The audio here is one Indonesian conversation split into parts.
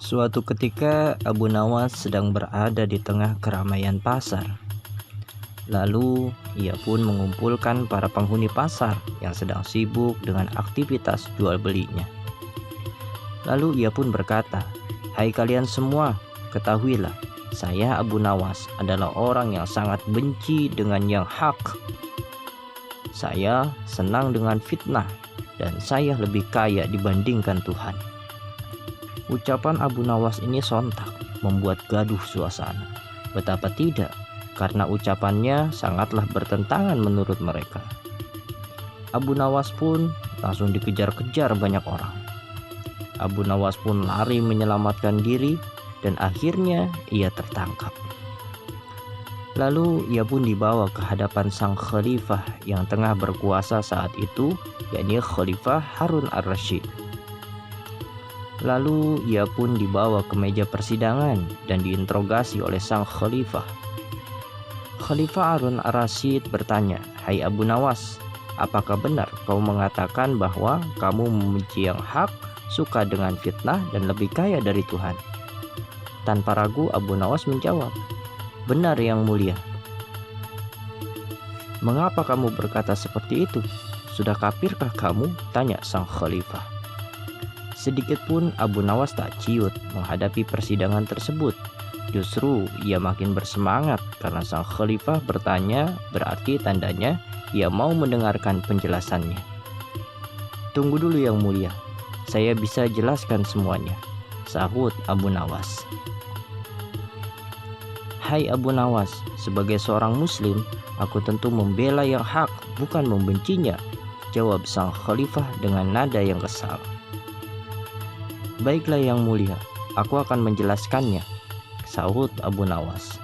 Suatu ketika Abu Nawas sedang berada di tengah keramaian pasar. Lalu ia pun mengumpulkan para penghuni pasar yang sedang sibuk dengan aktivitas jual belinya. Lalu ia pun berkata, "Hai kalian semua, ketahuilah, saya Abu Nawas adalah orang yang sangat benci dengan yang hak. Saya senang dengan fitnah dan saya lebih kaya dibandingkan Tuhan." Ucapan Abu Nawas ini sontak membuat gaduh suasana. Betapa tidak, karena ucapannya sangatlah bertentangan menurut mereka. Abu Nawas pun langsung dikejar-kejar banyak orang. Abu Nawas pun lari menyelamatkan diri dan akhirnya ia tertangkap. Lalu ia pun dibawa ke hadapan sang khalifah yang tengah berkuasa saat itu, yakni Khalifah Harun ar-Rasyid. Lalu ia pun dibawa ke meja persidangan dan diinterogasi oleh sang khalifah. Khalifah Harun ar-Rasyid bertanya, "Hai Abu Nawas, apakah benar kau mengatakan bahwa kamu membenci yang hak, suka dengan fitnah dan lebih kaya dari Tuhan?" Tanpa ragu Abu Nawas menjawab, "Benar yang mulia." "Mengapa kamu berkata seperti itu? Sudah kafirkah kamu?" tanya sang khalifah. Sedikit pun Abu Nawas tak ciut menghadapi persidangan tersebut. Justru ia makin bersemangat karena sang khalifah bertanya, berarti tandanya ia mau mendengarkan penjelasannya. "Tunggu dulu yang mulia, saya bisa jelaskan semuanya," sahut Abu Nawas. "Hai Abu Nawas, sebagai seorang muslim, aku tentu membela yang hak, bukan membencinya," jawab sang khalifah dengan nada yang kesal. "Baiklah yang mulia, aku akan menjelaskannya," sahut Abu Nawas.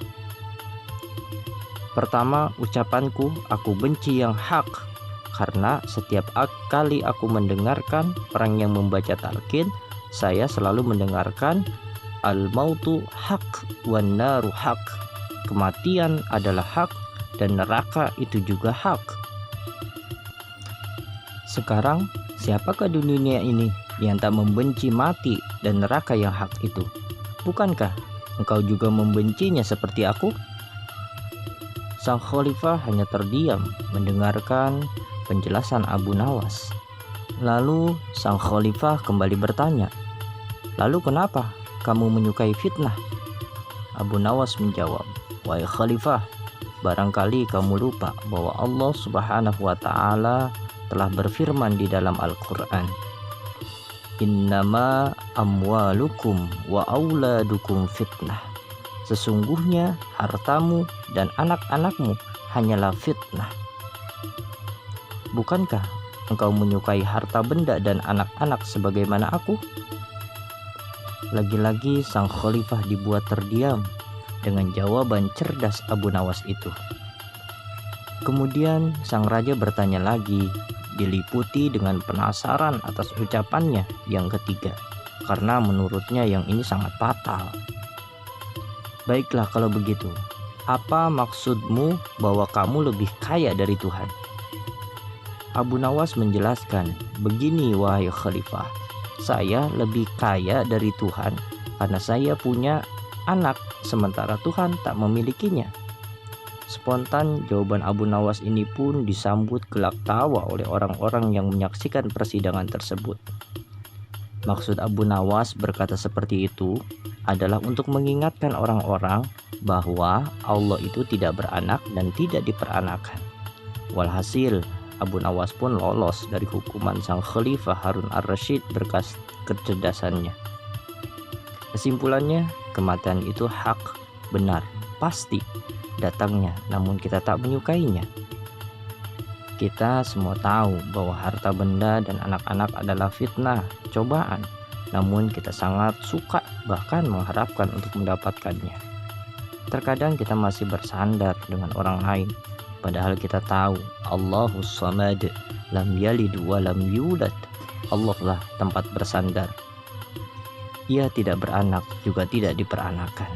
"Pertama, ucapanku, aku benci yang hak, karena setiap kali aku mendengarkan orang yang membaca talqin, saya selalu mendengarkan al-mautu hak wan naru hak. Kematian adalah hak dan neraka itu juga hak. Sekarang, siapakah di dunia ini yang tak membenci mati dan neraka yang hak itu? Bukankah engkau juga membencinya seperti aku?" Sang khalifah hanya terdiam mendengarkan penjelasan Abu Nawas. Lalu sang khalifah kembali bertanya, "Lalu kenapa kamu menyukai fitnah?" Abu Nawas menjawab, "Wahai khalifah, barangkali kamu lupa bahwa Allah Subhanahu wa ta'ala telah berfirman di dalam Al-Quran, Innama amwalukum wa auladukum fitnah. Sesungguhnya hartamu dan anak-anakmu hanyalah fitnah. Bukankah engkau menyukai harta benda dan anak-anak sebagaimana aku?" Lagi-lagi sang khalifah dibuat terdiam dengan jawaban cerdas Abu Nawas itu. Kemudian sang raja bertanya lagi, diliputi dengan penasaran atas ucapannya yang ketiga, karena menurutnya yang ini sangat fatal. "Baiklah kalau begitu, apa maksudmu bahwa kamu lebih kaya dari Tuhan?" Abu Nawas menjelaskan, "Begini wahai khalifah, saya lebih kaya dari Tuhan karena saya punya anak sementara Tuhan tak memilikinya." Spontan jawaban Abu Nawas ini pun disambut gelak tawa oleh orang-orang yang menyaksikan persidangan tersebut. Maksud Abu Nawas berkata seperti itu adalah untuk mengingatkan orang-orang bahwa Allah itu tidak beranak dan tidak diperanakan. Walhasil Abu Nawas pun lolos dari hukuman sang khalifah Harun ar-Rasyid berkat kecerdasannya. Kesimpulannya, kematian itu hak, benar, pasti datangnya, namun kita tak menyukainya. Kita semua tahu bahwa harta benda dan anak-anak adalah fitnah, cobaan, namun kita sangat suka bahkan mengharapkan untuk mendapatkannya. Terkadang kita masih bersandar dengan orang lain, padahal kita tahu Allahus Samad, lam yalid wa lam yulad. Allah lah tempat bersandar. Ia tidak beranak, juga tidak diperanakan.